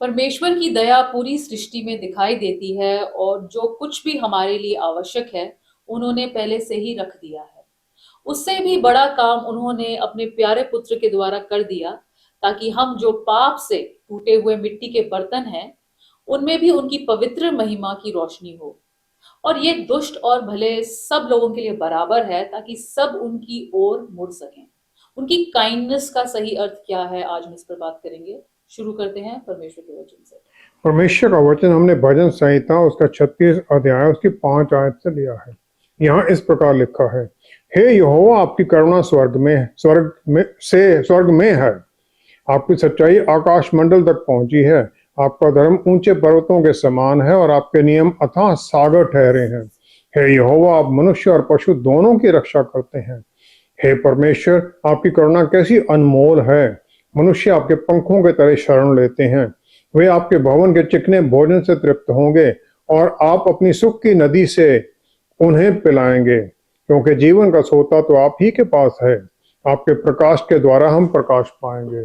परमेश्वर की दया पूरी सृष्टि में दिखाई देती है और जो कुछ भी हमारे लिए आवश्यक है, उन्होंने पहले से ही रख दिया है। उससे भी बड़ा काम उन्होंने अपने प्यारे पुत्र के द्वारा कर दिया, ताकि हम जो पाप से टूटे हुए मिट्टी के बर्तन हैं, उनमें भी उनकी पवित्र महिमा की रोशनी हो। और ये दुष्ट और भले सब लोगों के लिए बराबर है, ताकि सब उनकी ओर मुड़ सकें। उनकी काइंडनेस का सही अर्थ क्या है, आज हम इस पर बात करेंगे। शुरू करते हैं परमेश्वर के वचन से। परमेश्वर का वचन हमने भजन संहिता उसका 36 अध्याय उसकी 5 आयत से लिया है। यहाँ इस प्रकार लिखा है, हे यहोवा, आपकी करुणा स्वर्ग में है, आपकी सच्चाई आकाश मंडल तक पहुंची है। आपका धर्म ऊंचे पर्वतों के समान है और आपके नियम अथाह सागर ठहरे हैं। हे यहोवा, आप मनुष्य और पशु दोनों की रक्षा करते हैं। हे परमेश्वर, आपकी करुणा कैसी अनमोल है। मनुष्य आपके पंखों के तले शरण लेते हैं। वे आपके भवन के चिकने भोजन से तृप्त होंगे और आप अपनी सुख की नदी से उन्हें पिलाएंगे, क्योंकि जीवन का सोता तो आप ही के पास है। आपके प्रकाश के द्वारा हम प्रकाश पाएंगे।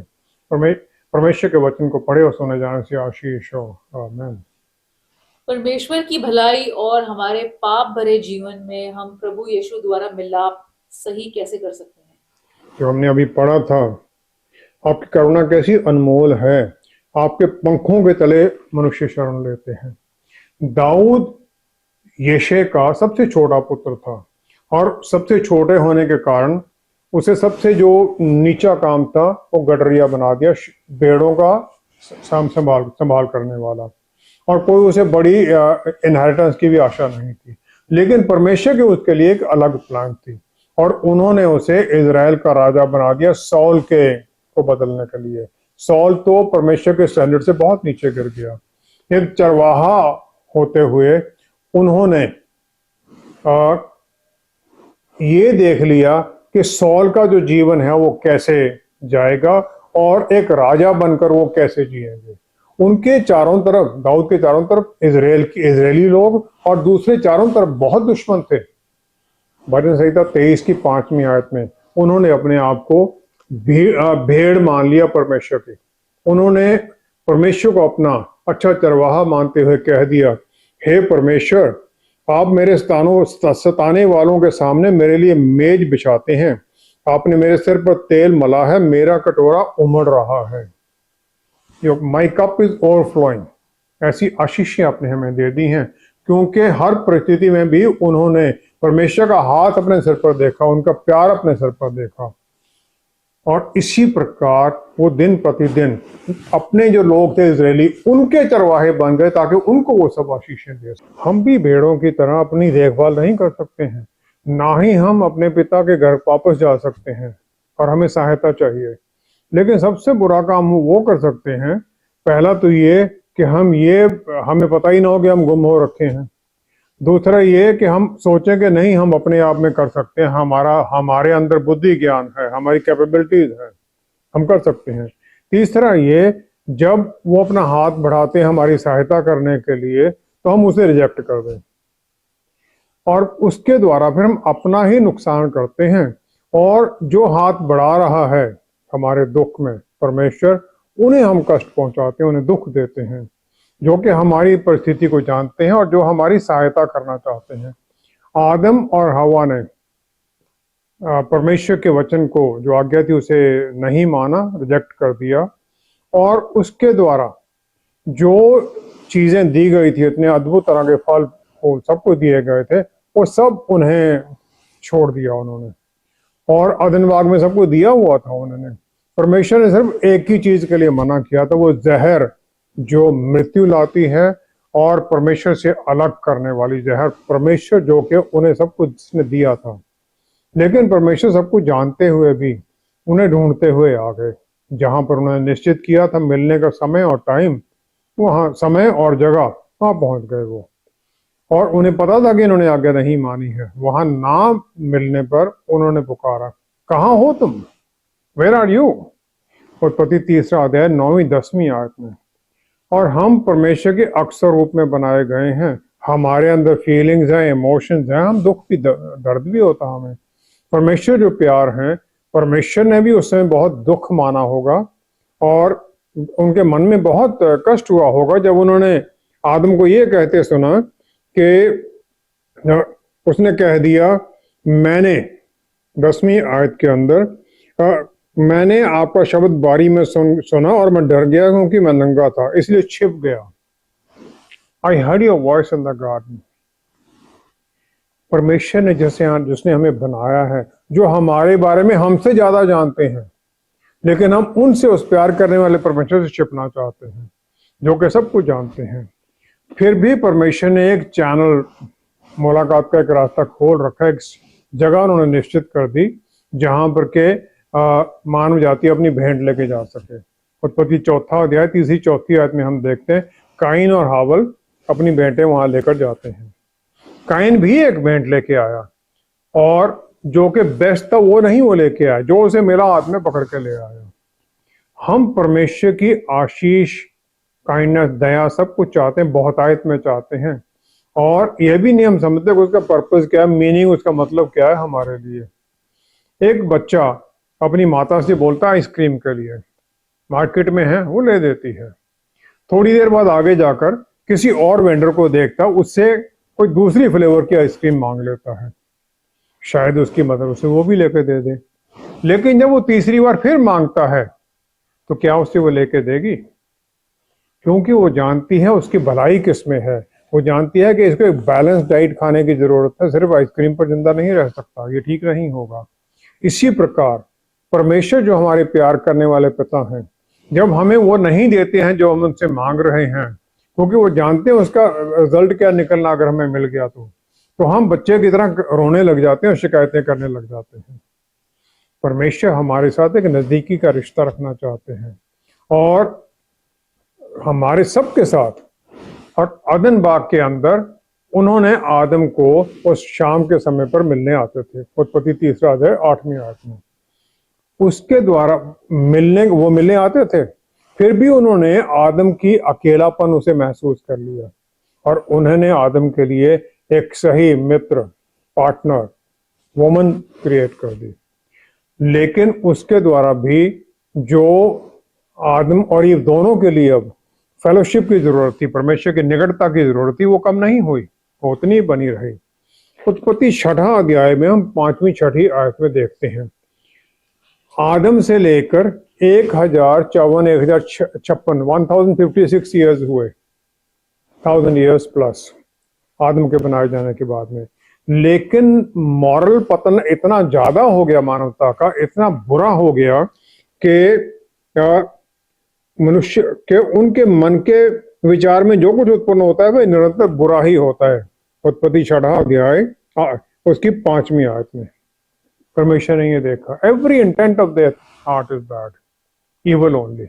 परमेश्वर के वचन को पढ़े और सुने जाने से आशीष हो। आमीन। परमेश्वर की भलाई और हमारे पाप भरे जीवन में हम प्रभु यीशु द्वारा मिलाप सही कैसे कर सकते हैं? जो हमने अभी पढ़ा था, आपकी करुणा कैसी अनमोल है, आपके पंखों के तले मनुष्य शरण लेते हैं। दाऊद यिशै का सबसे छोटा पुत्र था और सबसे छोटे होने के कारण उसे सबसे जो नीचा काम था वो गडरिया बना दिया, भेड़ों का संभाल करने वाला, और कोई उसे बड़ी इनहेरिटेंस की भी आशा नहीं थी। लेकिन परमेश्वर के उसके लिए एक अलग प्लान थी और उन्होंने उसे इजराइल का राजा बना दिया सौल के को बदलने के लिए। सौल तो परमेश्वर के स्टैंडर्ड से बहुत नीचे गिर गया। एक चरवाहा होते हुए उन्होंने ये देख लिया कि सौल का जो जीवन है वो कैसे जाएगा और एक राजा बनकर वो कैसे जिएंगे। उनके चारों तरफ, दाऊद के चारों तरफ इजरायली लोग और दूसरे चारों तरफ बहुत दुश्मन थे। भजन संहिता 23 की 5वीं आयत में उन्होंने अपने आप को भेड़ मान लिया परमेश्वर की। उन्होंने परमेश्वर को अपना अच्छा चरवाहा मानते हुए कह दिया, हे परमेश्वर, आप मेरे सताने वालों के सामने मेरे लिए मेज बिछाते हैं। आपने मेरे सिर पर तेल मला है, मेरा कटोरा उमड़ रहा है। My cup is overflowing. ऐसी आशीषें आपने हमें दे दी हैं, क्योंकि हर परिस्थिति में भी उन्होंने परमेश्वर का हाथ अपने सिर पर देखा, उनका प्यार अपने सिर पर देखा। और इसी प्रकार वो दिन प्रतिदिन अपने जो लोग थे इजरायली, उनके चरवाहे बन गए ताकि उनको वो सब आशीषें दे। हम भी भेड़ों की तरह अपनी देखभाल नहीं कर सकते हैं, ना ही हम अपने पिता के घर वापस जा सकते हैं, और हमें सहायता चाहिए। लेकिन सबसे बुरा काम वो कर सकते हैं, पहला तो ये कि हमें पता ही ना हो कि हम गुम हो रखे हैं। दूसरा ये कि हम सोचें कि नहीं, हम अपने आप में कर सकते हैं, हमारे अंदर बुद्धि ज्ञान है, हमारी कैपेबिलिटीज है, हम कर सकते हैं। तीसरा ये, जब वो अपना हाथ बढ़ाते हैं हमारी सहायता करने के लिए, तो हम उसे रिजेक्ट कर दें और उसके द्वारा फिर हम अपना ही नुकसान करते हैं। और जो हाथ बढ़ा रहा है हमारे दुख में, परमेश्वर, उन्हें हम कष्ट पहुंचाते हैं, उन्हें दुख देते हैं, जो कि हमारी परिस्थिति को जानते हैं और जो हमारी सहायता करना चाहते हैं। आदम और हवा ने परमेश्वर के वचन को, जो आज्ञा थी, उसे नहीं माना, रिजेक्ट कर दिया, और उसके द्वारा जो चीजें दी गई थी, इतने अद्भुत तरह के फल फूल सब कुछ दिए गए थे, वो सब उन्हें छोड़ दिया उन्होंने। और अदन बाग में सब कुछ दिया हुआ था उन्होंने। परमेश्वर ने सिर्फ एक ही चीज के लिए मना किया था, वो जहर जो मृत्यु लाती है और परमेश्वर से अलग करने वाली जहर, परमेश्वर जो कि उन्हें सब कुछ जिसने दिया था। लेकिन परमेश्वर सब कुछ जानते हुए भी उन्हें ढूंढते हुए आ गए। जहां पर उन्होंने निश्चित किया था मिलने का समय और टाइम, वहां समय और जगह, वहां पहुंच गए वो। और उन्हें पता था कि इन्होंने आज्ञा नहीं मानी है। वहां ना मिलने पर उन्होंने पुकारा, कहाँ हो तुम, वेयर आर यू। उत्पत्ति 3 अध्याय 9-10 आयत में। और हम परमेश्वर के अक्सर रूप में बनाए गए हैं। हमारे अंदर फीलिंग्स हैं, इमोशंस हैं, हम दुख भी, दर्द भी होता हमें। परमेश्वर जो प्यार है, परमेश्वर ने भी उस समय बहुत दुख माना होगा और उनके मन में बहुत कष्ट हुआ होगा जब उन्होंने आदम को ये कहते सुना कि उसने कह दिया, मैंने 10वीं आयत के अंदर मैंने आपका शब्द बारी में सुना और मैं डर गया क्योंकि मैं नंगा था इसलिए छिप गया। I heard your voice in the garden. परमेश्वर ने जिसने हमें बनाया है, जो हमारे बारे में हमसे ज्यादा जानते हैं, लेकिन हम उनसे उस प्यार करने वाले परमेश्वर से छिपना चाहते हैं जो कि सब कुछ जानते हैं। फिर भी परमेश्वर ने एक चैनल, मुलाकात का एक रास्ता खोल रखा, एक जगह उन्होंने निश्चित कर दी जहां पर के मानव जाति अपनी भेंट लेके जा सके। उत्पत्ति 4 अध्याय 3-4 आयत में हम देखते हैं काइन और हावल अपनी भेंटें वहां लेकर जाते हैं। काइन भी एक भेंट लेके आया और जो कि बेस्ट था वो नहीं वो लेके आया, जो उसे मिला हाथ में पकड़ के ले आया। हम परमेश्वर की आशीष, काइंडनेस, दया सब कुछ चाहते हैं, बहुतायत में चाहते हैं, और यह भी नहीं हम समझते कि उसका पर्पस क्या है, मीनिंग, उसका मतलब क्या है हमारे लिए। एक बच्चा अपनी माता से बोलता है आइसक्रीम के लिए, मार्केट में है, वो ले देती है। थोड़ी देर बाद आगे जाकर किसी और वेंडर को देखता, उससे कोई दूसरी फ्लेवर की आइसक्रीम मांग लेता है, शायद उसकी मदद उसे वो भी लेके दे दे। लेकिन जब वो तीसरी बार फिर मांगता है तो क्या उससे वो लेके देगी? क्योंकि वो जानती है उसकी भलाई किसमें है। वो जानती है कि इसको एक बैलेंस डाइट खाने की जरूरत है, सिर्फ आइसक्रीम पर जिंदा नहीं रह सकता, ये ठीक नहीं होगा। इसी प्रकार परमेश्वर जो हमारे प्यार करने वाले पिता हैं, जब हमें वो नहीं देते हैं जो हम उनसे मांग रहे हैं, क्योंकि वो जानते हैं उसका रिजल्ट क्या निकलना अगर हमें मिल गया तो हम बच्चे की तरह रोने लग जाते हैं और शिकायतें करने लग जाते हैं। परमेश्वर हमारे साथ एक नजदीकी का रिश्ता रखना चाहते हैं और हमारे सबके साथ। और अदन बाग के अंदर उन्होंने आदम को उस शाम के समय पर मिलने आते थे, उत्पत्ति 3 अध्याय 8वीं आयत में। उसके द्वारा मिलने आते थे, फिर भी उन्होंने आदम की अकेलापन उसे महसूस कर लिया और उन्होंने आदम के लिए एक सही मित्र, पार्टनर, वुमन क्रिएट कर दी। लेकिन उसके द्वारा भी जो आदम और ईव दोनों के लिए अब फेलोशिप की जरूरत थी, परमेश्वर की निकटता की जरूरत थी, वो कम नहीं हुई, वो उतनी बनी रही। उत्पत्ति 6 अध्याय में हम 5वीं-6वीं आयत में देखते हैं, आदम से लेकर 1056 1056 ईयर्स हुए, 1000 ईयर्स प्लस आदम के बनाए जाने के बाद में। लेकिन मॉरल पतन इतना ज्यादा हो गया मानवता का, इतना बुरा हो गया कि मनुष्य के उनके मन के विचार में जो कुछ उत्पन्न होता है वह निरंतर बुरा ही होता है। उत्पत्ति 6 अध्याय उसकी 5वीं आयत में परमेश्वर ने ये देखा, every intent of their heart is bad, evil only.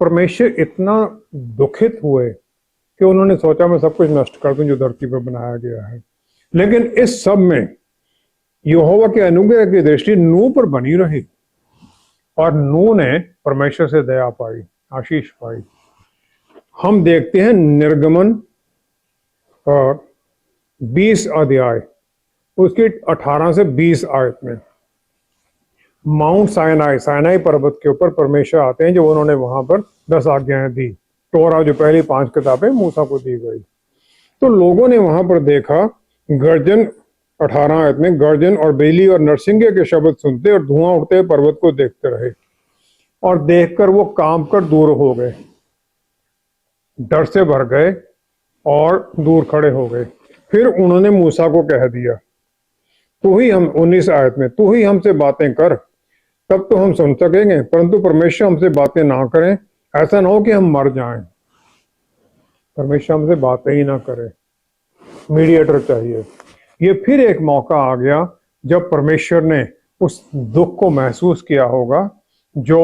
परमेश्वर इतना दुखित हुए कि उन्होंने सोचा मैं सब कुछ नष्ट कर दूं जो धरती पर बनाया गया है। लेकिन इस सब में यहोवा के अनुग्रह की दृष्टि नूह पर बनी रही और नूह ने परमेश्वर से दया पाई, आशीष पाई। हम देखते हैं निर्गमन 20 अध्याय उसकी 18 से 20 आयत में, माउंट साइनाई पर्वत के ऊपर परमेश्वर आते हैं, जो उन्होंने वहां पर 10 आज्ञाएं दी, तोरा जो पहली 5 किताबें मूसा को दी गई। तो लोगों ने वहां पर देखा गर्जन, 18 आयत में, गर्जन और बिजली और नरसिंगे के शब्द सुनते और धुआं उठते पर्वत को देखते रहे और देखकर वो कांप कर दूर हो गए, डर से भर गए और दूर खड़े हो गए। फिर उन्होंने मूसा को कह दिया, तू ही हम 19 आयत में, तू ही हमसे बातें कर, तब तो हम सुन सकेंगे, परंतु परमेश्वर हमसे बातें ना करें, ऐसा ना हो कि हम मर जाएं। परमेश्वर हमसे बातें ही ना करे, मीडिएटर चाहिए। ये फिर एक मौका आ गया जब परमेश्वर ने उस दुख को महसूस किया होगा जो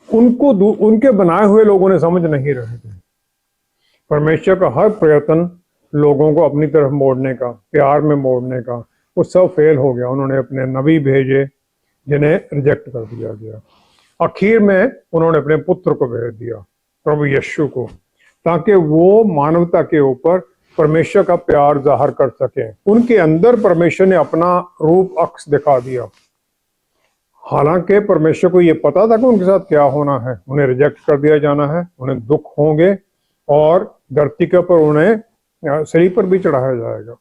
उनके बनाए हुए लोगों ने समझ नहीं रहे थे। परमेश्वर का हर प्रयत्न लोगों को अपनी तरफ मोड़ने का, प्यार में मोड़ने का, वो सब फेल हो गया। उन्होंने अपने नबी भेजे जिन्हें रिजेक्ट कर दिया गया। आखिर में उन्होंने अपने पुत्र को भेज दिया, प्रभु यीशु को, ताकि वो मानवता के ऊपर परमेश्वर का प्यार जाहिर कर सके। उनके अंदर परमेश्वर ने अपना रूप अक्स दिखा दिया। हालांकि परमेश्वर को ये पता था कि उनके साथ क्या होना है, उन्हें रिजेक्ट कर दिया जाना है, उन्हें दुख होंगे और धरती के ऊपर उन्हें सलीब पर भी चढ़ाया जाएगा।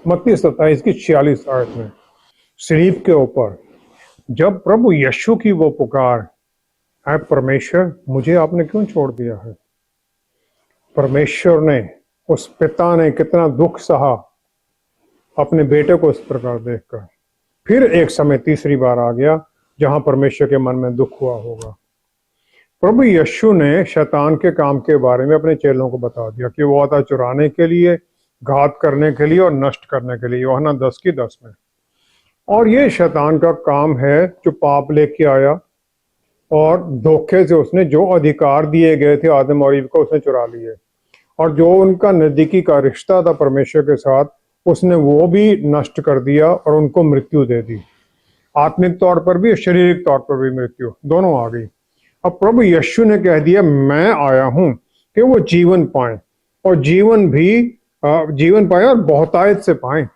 मत्ती 27 की 46 आयत में सलीब के ऊपर जब प्रभु यीशु की वो पुकार, है परमेश्वर मुझे आपने क्यों छोड़ दिया है, परमेश्वर ने, उस पिता ने कितना दुख सहा अपने बेटे को इस प्रकार देखकर। फिर एक समय तीसरी बार आ गया जहां परमेश्वर के मन में दुख हुआ होगा। प्रभु यीशु ने शैतान के काम के बारे में अपने चेलों को बता दिया कि वो आता चुराने के लिए, घात करने के लिए और नष्ट करने के लिए, यूहन्ना 10 की 10 में। और ये शैतान का काम है जो पाप लेके आया और धोखे से उसने जो अधिकार दिए गए थे आदम और ईव को उसने चुरा लिए, और जो उनका नजदीकी का रिश्ता था परमेश्वर के साथ उसने वो भी नष्ट कर दिया और उनको मृत्यु दे दी। आत्मिक तौर पर भी, शारीरिक तौर पर भी मृत्यु दोनों आ गई। अब प्रभु यीशु ने कह दिया मैं आया हूं कि वो जीवन पाए, और जीवन पाए और बहुतायत से पाए।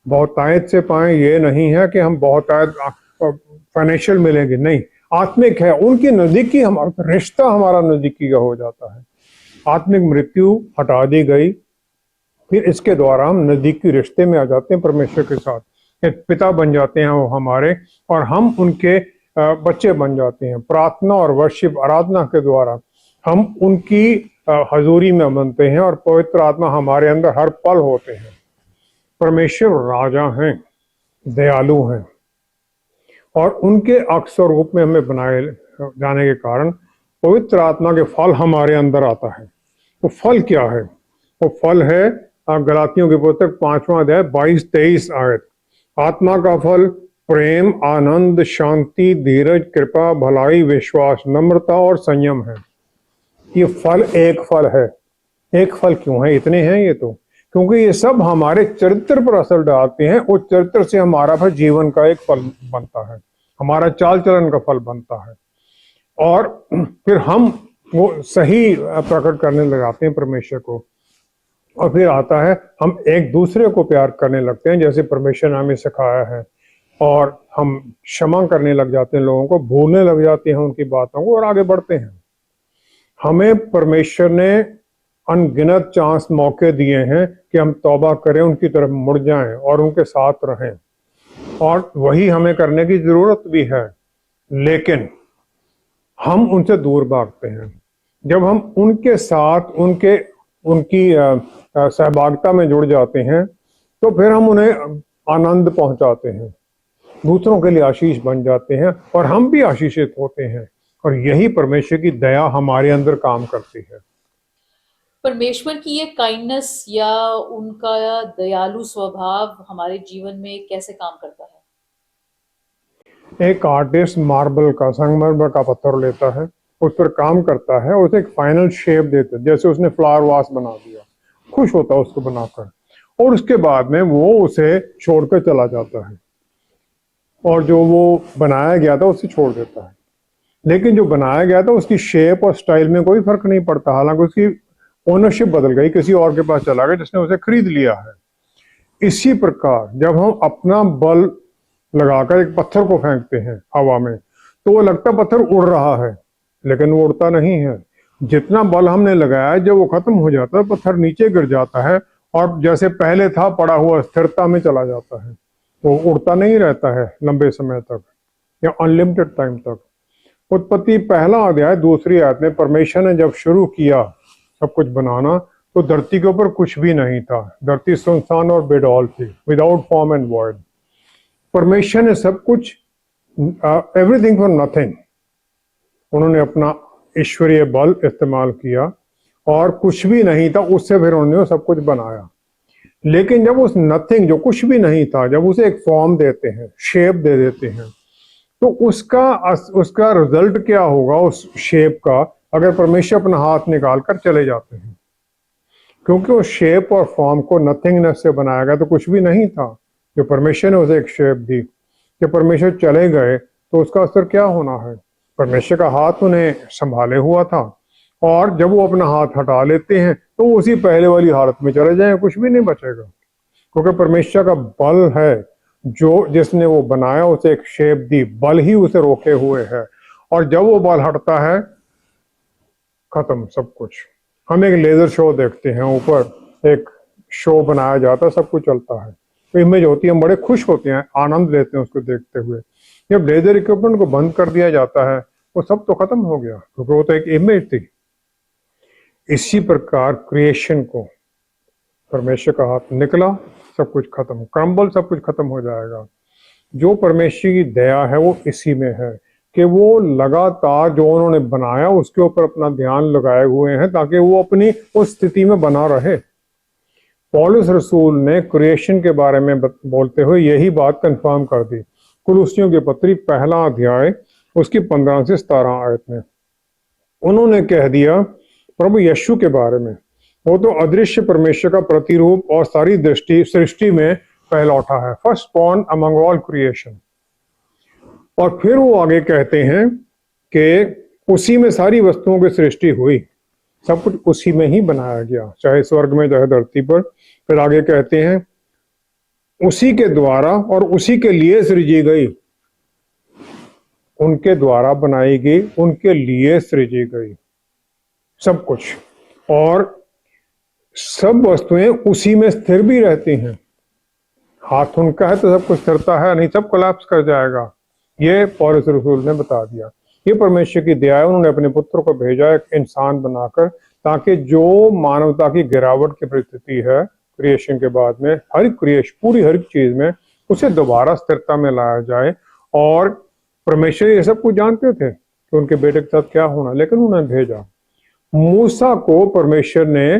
बहुतायत से पाए ये नहीं है कि हम बहुतायत फाइनेंशियल मिलेंगे, नहीं, आत्मिक है। उनकी नजदीकी हमारा रिश्ता हमारा नजदीकी का हो जाता है। आत्मिक मृत्यु हटा दी गई, फिर इसके द्वारा हम नजदीकी रिश्ते में आ जाते हैं परमेश्वर के साथ। एक पिता बन जाते हैं वो हमारे, और हम उनके बच्चे बन जाते हैं। प्रार्थना और वर्शिप, आराधना के द्वारा हम उनकी हजूरी में बनते हैं और पवित्र आत्मा हमारे अंदर हर पल होते हैं। परमेश्वर राजा हैं, दयालु हैं, और उनके अक्स और रूप में हमें बनाए जाने के कारण पवित्र आत्मा के फल हमारे अंदर आता है। वो फल क्या है? वो फल है गलातियों की पुस्तक 5वां अध्याय 22-23 आयत। आत्मा का फल प्रेम, आनंद, शांति, धीरज, कृपा, भलाई, विश्वास, नम्रता और संयम है। ये फल एक फल है। एक फल क्यों है? इतने हैं ये तो क्योंकि ये सब हमारे चरित्र पर असर डालते हैं। उस चरित्र से हमारा फिर जीवन का एक फल बनता है, हमारा चाल चलन का फल बनता है, और फिर हम वो सही प्रकट करने लग जाते हैं परमेश्वर को। और फिर आता है हम एक दूसरे को प्यार करने लगते हैं जैसे परमेश्वर ने हमें सिखाया है, और हम क्षमा करने लग जाते हैं, लोगों को भूलने लग जाते हैं उनकी बातों को, और आगे बढ़ते हैं। हमें परमेश्वर ने अनगिनत चांस मौके दिए हैं कि हम तौबा करें, उनकी तरफ मुड़ जाएं और उनके साथ रहें, और वही हमें करने की जरूरत भी है। लेकिन हम उनसे दूर भागते हैं। जब हम उनके साथ उनकी सहभागिता में जुड़ जाते हैं तो फिर हम उन्हें आनंद पहुंचाते हैं, दूसरों के लिए आशीष बन जाते हैं, और हम भी आशीषित होते हैं। और यही परमेश्वर की दया हमारे अंदर काम करती है। परमेश्वर की ये काइंडनेस या उनका दयालु स्वभाव हमारे जीवन में कैसे काम करता है? एक आर्टिस्ट मार्बल का, संगमरमर का पत्थर लेता है, उस पर काम करता है, उसे एक फाइनल शेप देता है। जैसे उसने फ्लावर वास बना दिया, खुश होता है उसको बनाकर, और उसके बाद में वो उसे छोड़कर चला जाता है, और जो वो बनाया गया था उसे छोड़ देता है। लेकिन जो बनाया गया था उसकी शेप और स्टाइल में कोई फर्क नहीं पड़ता, हालांकि उसकी ओनरशिप बदल गई, किसी और के पास चला गया जिसने उसे खरीद लिया है। इसी प्रकार जब हम अपना बल लगाकर एक पत्थर को फेंकते हैं हवा में, तो वो लगता पत्थर उड़ रहा है, लेकिन वो उड़ता नहीं है। जितना बल हमने लगाया जब वो खत्म हो जाता है, पत्थर नीचे गिर जाता है, और जैसे पहले था पड़ा हुआ स्थिरता में चला जाता है। वो उड़ता नहीं रहता है लंबे समय तक या अनलिमिटेड टाइम तक। उत्पत्ति 1 अध्याय 2 आयत में परमेश्वर ने जब शुरू किया सब कुछ बनाना, तो धरती के ऊपर कुछ भी नहीं था। धरती सुनसान और बेडौल थी, विदाउट फॉर्म एंड वॉइड। परमेश्वर ने सब कुछ, एवरीथिंग फॉर नथिंग, उन्होंने अपना ईश्वरीय बल इस्तेमाल किया, और कुछ भी नहीं था उससे फिर उन्होंने सब कुछ बनाया। लेकिन जब उस नथिंग, जो कुछ भी नहीं था, जब उसे एक फॉर्म देते हैं, शेप दे देते हैं, तो उसका रिजल्ट क्या होगा उस शेप का, अगर परमेश्वर अपना हाथ निकाल कर चले जाते हैं? क्योंकि उस शेप और फॉर्म को नथिंगनेस से बनाया गया, तो कुछ भी नहीं था। जो परमेश्वर ने उसे एक शेप दी, जब परमेश्वर चले गए तो उसका असर क्या होना है? परमेश्वर का हाथ उन्हें संभाले हुआ था, और जब वो अपना हाथ हटा लेते हैं तो उसी पहले वाली हालत में चले जाएं, कुछ भी नहीं बचेगा। क्योंकि परमेश्वर का बल है जो जिसने वो बनाया उसे एक शेप दी, बल ही उसे रोके हुए है, और जब वो बल हटता है खत्म सब कुछ। हम एक लेजर शो देखते हैं, ऊपर एक शो बनाया जाता है, सब कुछ चलता है, तो इमेज होती है, हम बड़े खुश होते हैं, आनंद लेते हैं उसको देखते हुए। जब लेजर इक्विपमेंट को बंद कर दिया जाता है वो सब तो खत्म हो गया, क्योंकि वो तो एक इमेज थी। इसी प्रकार क्रिएशन को परमेश्वर का हाथ निकला, सब कुछ खत्म, क्रम्बल, सब कुछ खत्म हो जाएगा। जो परमेश्वर की दया है वो इसी में है कि वो लगातार जो उन्होंने बनाया उसके ऊपर अपना ध्यान लगाए हुए हैं ताकि वो अपनी उस स्थिति में बना रहे। पौलुस रसूल ने क्रिएशन के बारे में बोलते हुए यही बात कंफर्म कर दी। कुलुसियों की पत्री पहला अध्याय उसकी 15 से 17 आयत में उन्होंने कह दिया प्रभु यीशु के बारे में, वो तो अदृश्य परमेश्वर का प्रतिरूप और सारी दृष्टि सृष्टि में पहलौठा है, first born among all creation. और फिर वो आगे कहते हैं कि उसी में सारी वस्तुओं की सृष्टि हुई, सब कुछ उसी में ही बनाया गया, चाहे स्वर्ग में चाहे धरती पर। फिर आगे कहते हैं उसी के द्वारा और उसी के लिए सृजी गई, उनके द्वारा बनाई गई, उनके लिए सृजी गई सब कुछ, और सब वस्तुएं उसी में स्थिर भी रहती हैं। हाथ उनका है तो सब कुछ स्थिरता है, नहीं सब कोलैप्स कर जाएगा। ये पौलुस रसूल ने बता दिया। ये परमेश्वर की दया है, उन्होंने अपने पुत्र को भेजा एक इंसान बनाकर, ताकि जो मानवता की गिरावट की परिस्थिति है क्रिएशन के बाद में, हर क्रिएशन पूरी हर चीज में, उसे दोबारा स्थिरता में लाया जाए। और परमेश्वर ये सब कुछ जानते थे कि उनके बेटे के साथ क्या होना, लेकिन उन्होंने भेजा। मूसा को परमेश्वर ने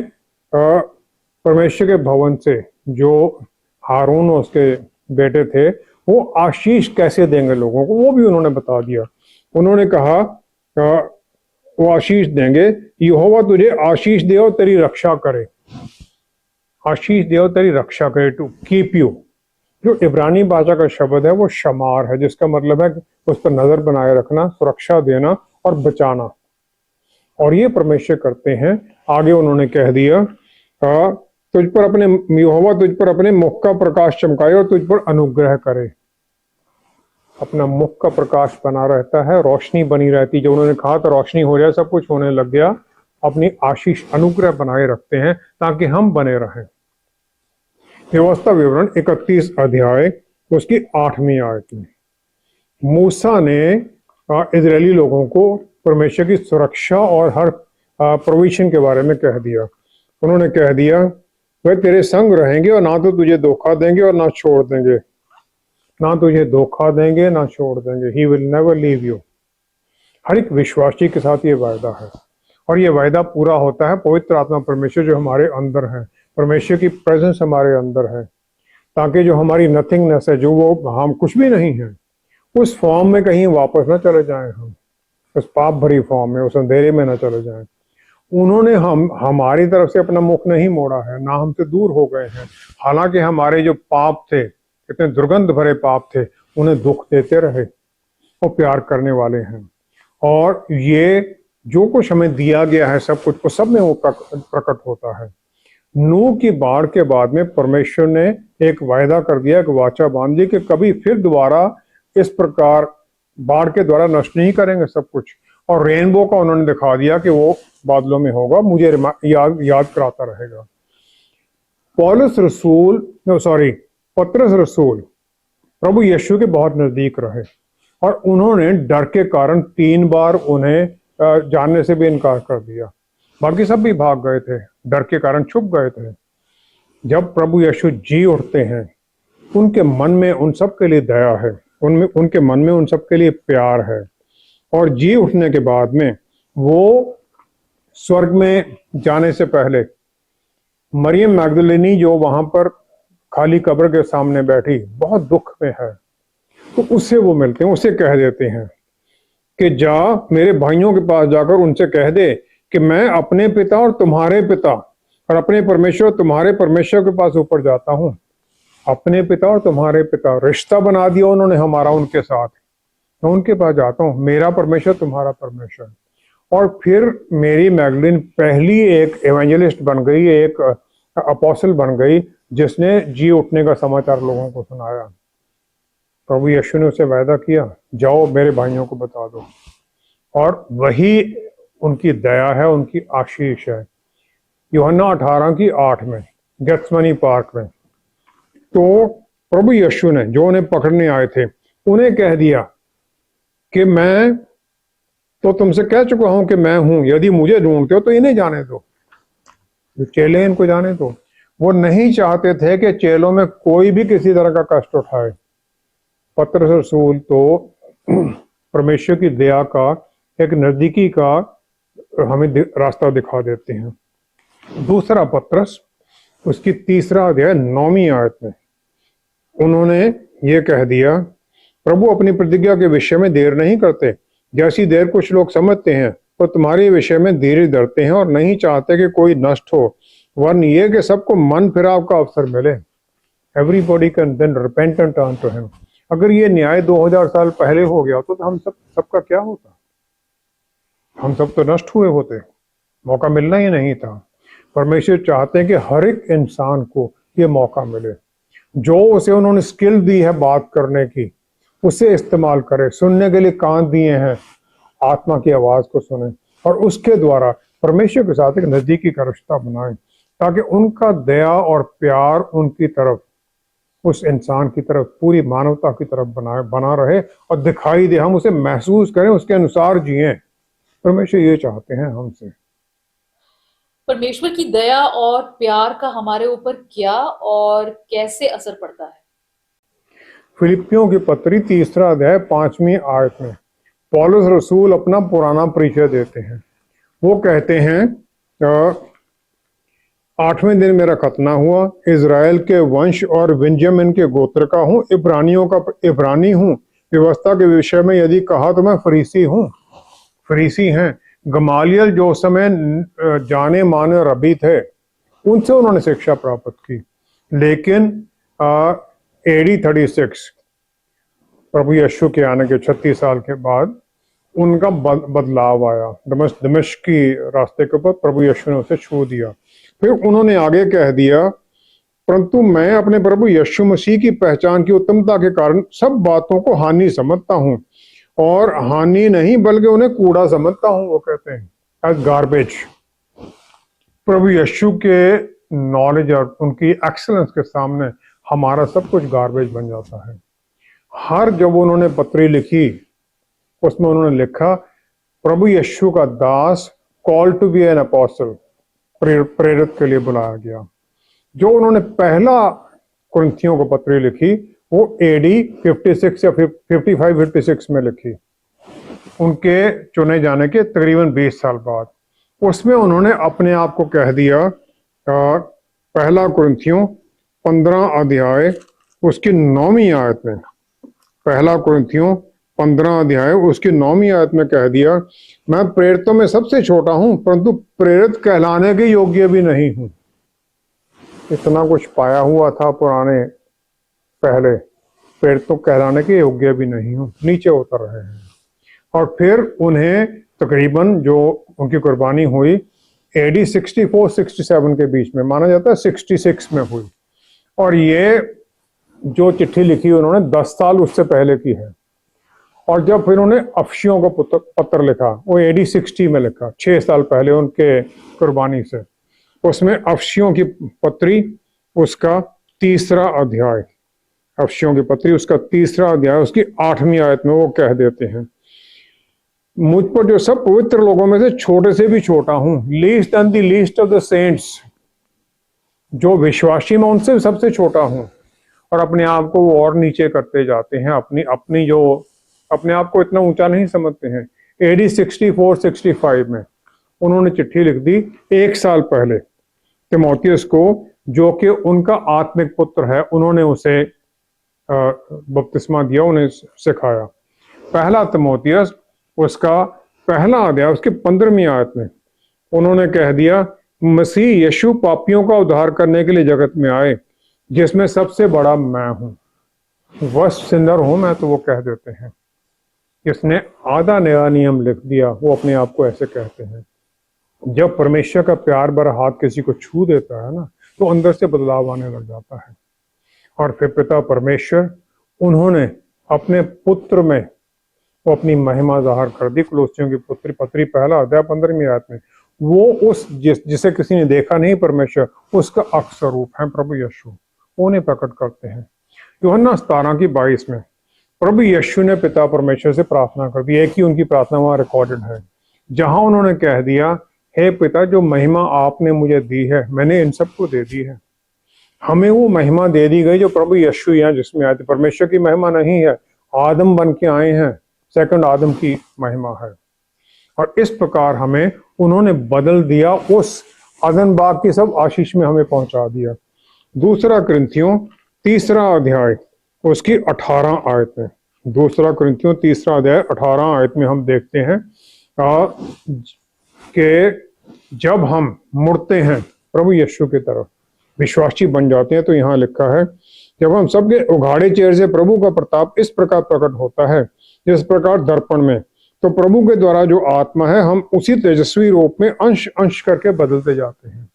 परमेश्वर के भवन से, जो हारून उसके बेटे थे, वो आशीष कैसे देंगे लोगों को वो भी उन्होंने बता दिया। उन्होंने कहा वो आशीष देंगे, यहोवा तुझे आशीष दे और तेरी रक्षा करे, आशीष दे और तेरी रक्षा करे, टू कीप यू। जो इब्रानी भाषा का शब्द है वो शमार है, जिसका मतलब है उस पर नजर बनाए रखना, सुरक्षा देना और बचाना, और ये परमेश्वर करते हैं। आगे उन्होंने कह दिया तुझ पर अपने यहोवा तुझ पर अपने मुख का प्रकाश चमकाए और तुझ पर अनुग्रह करे। अपना मुख का प्रकाश बना रहता है, रोशनी बनी रहती, जो उन्होंने कहा था रोशनी हो जाए, सब कुछ होने लग गया। अपनी आशीष अनुग्रह बनाए रखते हैं ताकि हम बने रहें। व्यवस्था विवरण 31 अध्याय उसकी 8वीं आयत में मूसा ने इजरायली लोगों को परमेश्वर की सुरक्षा और हर प्रोविजन के बारे में कह दिया। उन्होंने कह दिया वे तेरे संग रहेंगे और ना तो तुझे धोखा देंगे और ना छोड़ देंगे, ना तुझे धोखा देंगे ना छोड़ देंगे। He will never leave you. हर एक विश्वासी के साथ ये वायदा है, और ये वायदा पूरा होता है पवित्र आत्मा परमेश्वर जो हमारे अंदर है, परमेश्वर की प्रेजेंस हमारे अंदर है, ताकि जो हमारी नथिंगनेस है, जो वो हम कुछ भी नहीं है, उस फॉर्म में कहीं वापस ना चले जाएं, हम उस पाप भरी फॉर्म में, उस अंधेरे में ना चले जाएं। उन्होंने हमारी तरफ से अपना मुख नहीं मोड़ा है, ना हमसे दूर हो गए हैं। हालांकि हमारे जो पाप थे, कितने दुर्गंध भरे पाप थे, उन्हें दुख देते रहे, वो प्यार करने वाले हैं। और ये जो कुछ हमें दिया गया है सब कुछ, वो सब में वो प्रकट होता है। नूह की बाढ़ के बाद में परमेश्वर ने एक वायदा कर दिया, एक वाचा बांध दी कि कभी फिर दोबारा इस प्रकार बाढ़ के द्वारा नष्ट नहीं करेंगे सब कुछ। और रेनबो का उन्होंने दिखा दिया कि वो बादलों में होगा, मुझे याद कराता रहेगा। पतरस रसूल प्रभु यीशु के बहुत नजदीक रहे, और उन्होंने डर के कारण 3 बार उन्हें जानने से भी इनकार कर दिया। बाकी सब भी भाग गए थे, डर के कारण छुप गए थे। जब प्रभु यीशु जी उठते हैं, उनके मन में उन सब के लिए दया है, उनके मन में उन सब के लिए प्यार है। और जी उठने के बाद में वो स्वर्ग में जाने से पहले मरियम मैगदलिनी, जो वहां पर खाली कब्र के सामने बैठी बहुत दुख में है, तो उससे वो मिलते हैं, उसे कह देते हैं कि जा मेरे भाइयों के पास जाकर उनसे कह दे कि मैं अपने पिता और तुम्हारे पिता और अपने परमेश्वर तुम्हारे परमेश्वर के पास ऊपर जाता हूँ। अपने पिता और तुम्हारे पिता, रिश्ता बना दिया उन्होंने हमारा उनके साथ। मैं उनके पास जाता हूँ, मेरा परमेश्वर तुम्हारा परमेश्वर। और फिर मेरी मैगदलीन पहली एक एवेंजलिस्ट बन गई, एक अपोस्टल बन गई, जिसने जी उठने का समाचार लोगों को सुनाया। प्रभु यीशु ने उसे वायदा किया, जाओ मेरे भाइयों को बता दो। और वही उनकी दया है, उनकी आशीष है। यूहन्ना 18:8 में गेत्समनी पार्क में तो प्रभु यीशु ने, जो उन्हें पकड़ने आए थे, उन्हें कह दिया कि मैं तो तुमसे कह चुका हूं कि मैं हूं, यदि मुझे ढूंढते हो तो इन्हें जाने दो, जो चेले इनको जाने दो। वो नहीं चाहते थे कि चेलों में कोई भी किसी तरह का कष्ट उठाए। पतरस रसूल तो परमेश्वर की दया का एक नजदीकी का हमें रास्ता दिखा देते हैं। दूसरा पतरस, उसकी 3रा अध्याय 9वीं आयत में उन्होंने ये कह दिया, प्रभु अपनी प्रतिज्ञा के विषय में देर नहीं करते, जैसी देर कुछ लोग समझते हैं, पर तुम्हारे विषय में धीरे धरते हैं और नहीं चाहते कि कोई नष्ट हो, वरन ये कि सबको मन फिराव का अवसर मिले। Everybody can then repent and turn to him. अगर ये न्याय 2000 साल पहले हो गया तो हम सबका क्या होता? हम सब तो नष्ट हुए होते, मौका मिलना ही नहीं था। परमेश्वर चाहते हैं कि हर एक इंसान को ये मौका मिले, जो उसे उन्होंने स्किल दी है बात करने की, उसे इस्तेमाल करे। सुनने के लिए कान दिए हैं, आत्मा की आवाज को सुने और उसके द्वारा परमेश्वर के साथ एक नजदीकी का रिश्ता बनाए, ताकि उनका दया और प्यार उनकी तरफ, उस इंसान की तरफ, पूरी मानवता की तरफ बना रहे और दिखाई दे, हम उसे महसूस करें, उसके अनुसार जिएं। परमेश्वर ये चाहते हैं हमसे। परमेश्वर की दया और प्यार का हमारे ऊपर क्या और कैसे असर पड़ता है? फिलिपियों की पत्री 3रा अध्याय 5वीं आयत में पौलुस रसूल अपना पुराना परिचय देते हैं। वो कहते हैं, 8वें दिन मेरा खतना हुआ, इज़राइल के वंश और बेंजामिन के गोत्र का हूँ, इब्रानियों का इब्रानी हूँ, व्यवस्था के विषय में यदि कहा तो मैं फरीसी हूँ। फरीसी हैं। गमालियल जो उस समय जाने माने रबी थे, उनसे उन्होंने शिक्षा प्राप्त की। लेकिन AD 36 प्रभु यीशु के आने के 36 साल के बाद उनका बदलाव आया। दमिश्क की रास्ते के ऊपर प्रभु यीशु ने उसे छू दिया। फिर उन्होंने आगे कह दिया, परंतु मैं अपने प्रभु यीशु मसीह की पहचान की उत्तमता के कारण सब बातों को हानि समझता हूँ, और हानि नहीं बल्कि उन्हें कूड़ा समझता हूँ। वो कहते हैं एज गार्बेज। प्रभु यीशु के नॉलेज और उनकी एक्सीलेंस के सामने हमारा सब कुछ गार्बेज बन जाता है। हर जब उन्होंने पत्री लिखी, उसमें उन्होंने लिखा, प्रभु यीशु का दास, call to be an apostle, प्रेरित के लिए बुलाया गया। जो उन्होंने पहला कुरिन्थियों को पत्री लिखी, वो AD 56 या 55-56 में लिखी, उनके चुने जाने के तकरीबन 20 साल बाद। उसमें उन्होंने अपने आप को कह दिया, पहला कुरिन्थियों 15 अध्याय उसकी 9वीं आयत में, पहला कुरिन्थियों 15 अध्याय उसकी 9वीं आयत में कह दिया, मैं प्रेरितों में सबसे छोटा हूं, परंतु प्रेरित कहलाने के योग्य भी नहीं हूं। इतना कुछ पाया हुआ था पुराने पहले, प्रेरितों कहलाने के योग्य भी नहीं हूं, नीचे उतर रहे हैं। और फिर उन्हें तकरीबन जो उनकी कुर्बानी हुई AD 64-67 के बीच में, माना जाता है 66 में हुई। और ये जो चिट्ठी लिखी उन्होंने 10 साल उससे पहले की है। और जब फिर उन्होंने अफशियों को पत्र लिखा, वो AD 60 में लिखा, 6 साल पहले उनके कुर्बानी से। उसमें अफशियों की पत्री उसका 3रा अध्याय, अफशियों की पत्री उसका 3रा अध्याय उसकी 8वीं आयत में वो कह देते हैं, मुझ पर जो सब पवित्र लोगों में से छोटे से भी छोटा हूं, least and the least of the saints, जो विश्वासी में उनसे सबसे छोटा हूं। और अपने आप को वो और नीचे करते जाते हैं, अपनी जो अपने आप को इतना ऊंचा नहीं समझते हैं। AD 64-65 में उन्होंने चिट्ठी लिख दी 1 साल पहले तीमुथियुस को, जो कि उनका आत्मिक पुत्र है। उन्होंने उसे बपतिस्मा दिया, उन्हें सिखाया। पहला तीमुथियुस उसका पहला अध्याय उसके 15वीं आयत में उन्होंने कह दिया, मसीह यीशु पापियों का उद्धार करने के लिए जगत में आए, जिसमें सबसे बड़ा मैं हूं। वर्स्ट सिनर हूं मैं, तो वो कह देते हैं। इसने आधा नया नियम लिख दिया, वो अपने आप को ऐसे कहते हैं। जब परमेश्वर का प्यार भरा हाथ किसी को छू देता है ना, तो अंदर से बदलाव आने लग जाता है। और फिर पिता परमेश्वर, उन्होंने अपने पुत्र में वो अपनी महिमा जाहिर कर दी। कुलुस्सियों की पुत्री पत्री पहला अध्याय 15वीं आयत में वो उस जिसे किसी ने देखा नहीं परमेश्वर, उसका अक्सर रूप है प्रभु यीशु, उन्हें प्रकट करते हैं। यूहन्ना 17:22 में प्रभु यीशु ने पिता परमेश्वर से प्रार्थना कर दी। एक ही उनकी प्रार्थना वहां रिकॉर्डेड है, जहां उन्होंने कह दिया, हे पिता, जो महिमा आपने मुझे दी है मैंने इन सबको दे दी है। हमें वो महिमा दे दी गई जो प्रभु यीशु यहाँ जिसमें आए थे। परमेश्वर की महिमा नहीं है, आदम बन के आए हैं, सेकंड आदम की महिमा है। और इस प्रकार हमें उन्होंने बदल दिया, उस अदन बाग की सब आशीष में हमें पहुंचा दिया। दूसरा कुरिन्थियों 3 अध्याय उसकी 18 आयत में, दूसरा कुरिन्थियों 3 अध्याय 18 आयत में हम देखते हैं कि जब हम मुड़ते हैं प्रभु यीशु की तरफ, विश्वासी बन जाते हैं, तो यहाँ लिखा है, जब हम सबके उघाड़े चेहरे से प्रभु का प्रताप इस प्रकार प्रकट होता है जिस प्रकार दर्पण में, तो प्रभु के द्वारा जो आत्मा है हम उसी तेजस्वी रूप में अंश अंश करके बदलते जाते हैं।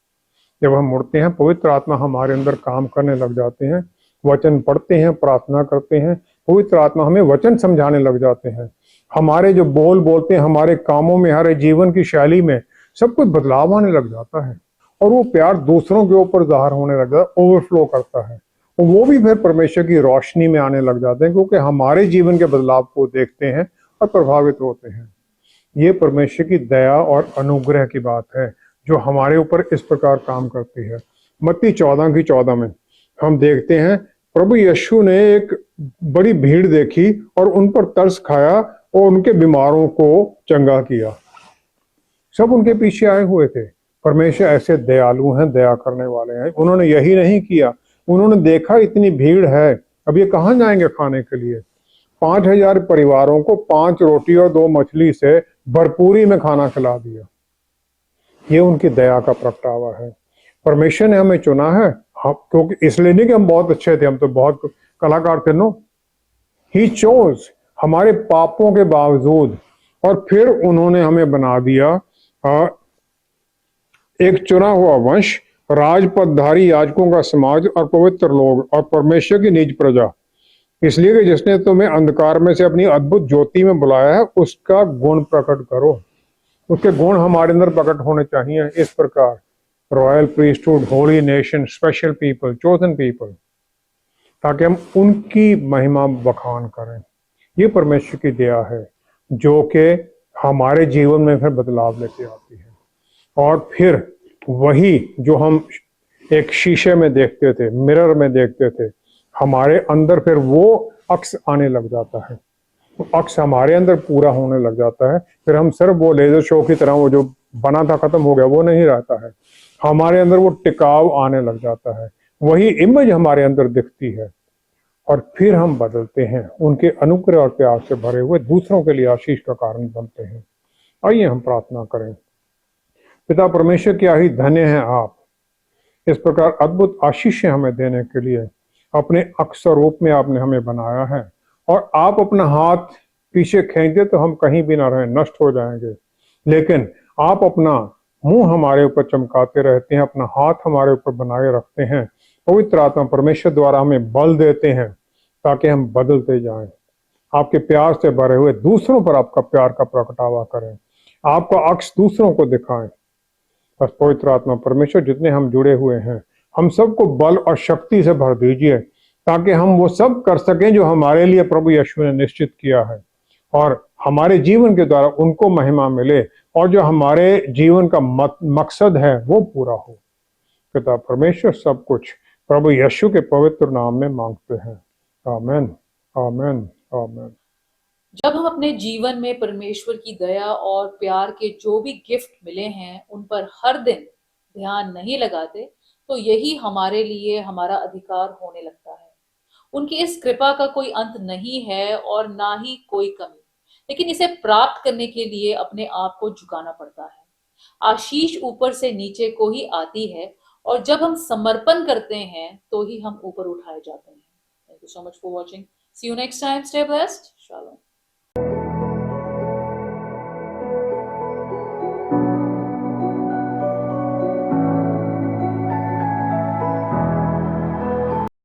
जब हम मुड़ते हैं पवित्र आत्मा हमारे अंदर काम करने लग जाते हैं, वचन पढ़ते हैं, प्रार्थना करते हैं, पवित्र आत्मा हमें वचन समझाने लग जाते हैं। हमारे जो बोल बोलते हैं, हमारे कामों में, हमारे जीवन की शैली में सब कुछ बदलाव आने लग जाता है और वो प्यार दूसरों के ऊपर जाहिर होने लग जाता है, ओवरफ्लो करता है। और वो भी फिर परमेश्वर की रोशनी में आने लग जाते हैं, क्योंकि हमारे जीवन के बदलाव को देखते हैं और प्रभावित होते हैं। ये परमेश्वर की दया और अनुग्रह की बात है जो हमारे ऊपर इस प्रकार काम करती है। मत्ती 14:14 में हम देखते हैं, प्रभु यीशु ने एक बड़ी भीड़ देखी और उन पर तरस खाया और उनके बीमारों को चंगा किया। सब उनके पीछे आए हुए थे। परमेश्वर ऐसे दयालु हैं, दया करने वाले हैं। उन्होंने यही नहीं किया, उन्होंने देखा इतनी भीड़ है, अब ये कहाँ जाएंगे खाने के लिए। 5,000 परिवारों को 5 रोटी और 2 मछली से भरपूरी में खाना खिला दिया। ये उनकी दया का प्रगटावा है। परमेश्वर ने हमें चुना है, क्योंकि इसलिए नहीं कि हम बहुत अच्छे थे, हम तो बहुत कलाकार थे, नो, ही चोज, हमारे पापों के बावजूद, और फिर उन्होंने हमें बना दिया एक चुना हुआ वंश, राजपदधारी याजकों का समाज और पवित्र लोग और परमेश्वर की निज प्रजा, इसलिए कि जिसने तुम्हें अंधकार में से अपनी अद्भुत ज्योति में बुलाया है उसका गुण प्रकट करो। उसके गुण हमारे अंदर प्रकट होने चाहिए इस प्रकार, royal priesthood, Holi nation, special people, chosen people, ताकि हम उनकी महिमा बखान करें। ये परमेश्वर की दया है जो कि हमारे जीवन में फिर बदलाव लेके आती है। और फिर वही जो हम एक शीशे में देखते थे, मिरर में देखते थे, हमारे अंदर फिर वो अक्स आने लग जाता है, तो अक्स हमारे अंदर पूरा होने लग जाता है। फिर हम सिर्फ वो लेजर शो की तरह, वो जो बना था खत्म हो गया, वो नहीं रहता है। हमारे अंदर वो टिकाव आने लग जाता है, वही इमेज हमारे अंदर दिखती है, और फिर हम बदलते हैं, उनके अनुग्रह और प्यार से भरे हुए दूसरों के लिए आशीष का कारण बनते हैं। आइए हम प्रार्थना करें। पिता परमेश्वर, क्या ही धन्य है आप, इस प्रकार अद्भुत आशीषें हमें देने के लिए अपने अक्सर रूप में आपने हमें बनाया है। और आप अपना हाथ पीछे खींच दे तो हम कहीं भी ना रहें, नष्ट हो जाएंगे, लेकिन आप अपना मुंह हमारे ऊपर चमकाते रहते हैं, अपना हाथ हमारे ऊपर बनाए रखते हैं। पवित्र आत्मा परमेश्वर द्वारा हमें बल देते हैं ताकि हम बदलते जाएं, आपके प्यार से भरे हुए दूसरों पर आपका प्यार का प्रगटावा करें, आपका अक्स दूसरों को दिखाएं। बस पवित्र आत्मा परमेश्वर, जितने हम जुड़े हुए हैं, हम सबको बल और शक्ति से भर दीजिए ताकि हम वो सब कर सकें जो हमारे लिए प्रभु यीशु ने निश्चित किया है, और हमारे जीवन के द्वारा उनको महिमा मिले, और जो हमारे जीवन का मकसद है वो पूरा हो। पिता परमेश्वर, सब कुछ प्रभु यीशु के पवित्र नाम में मांगते हैं। आमीन, आमीन, आमीन। जब हम अपने जीवन में परमेश्वर की दया और प्यार के जो भी गिफ्ट मिले हैं उन पर हर दिन ध्यान नहीं लगाते, तो यही हमारे लिए हमारा अधिकार होने लगता है। उनकी इस कृपा का कोई अंत नहीं है और ना ही कोई कमी, लेकिन इसे प्राप्त करने के लिए अपने आप को झुकाना पड़ता है। आशीष ऊपर से नीचे को ही आती है, और जब हम समर्पण करते हैं तो ही हम ऊपर उठाए जाते हैं। Thank you so much for watching. See you next time. Stay blessed. Shalom.